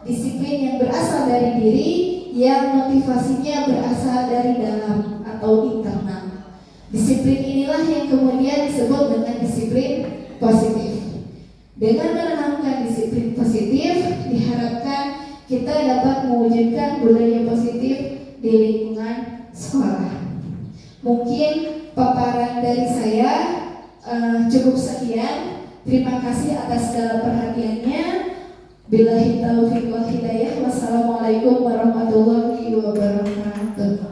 disiplin yang berasal dari diri, yang motivasinya berasal dari dalam atau internal. Disiplin inilah yang kemudian disebut dengan disiplin positif. Dengan menanamkan disiplin positif, diharapkan kita dapat mewujudkan budaya positif di lingkungan sekolah. Mungkin paparan dari saya cukup sekian. Terima kasih atas segala perhatiannya. Billahi taufiq wal hidayah. Wassalamualaikum warahmatullahi wabarakatuh.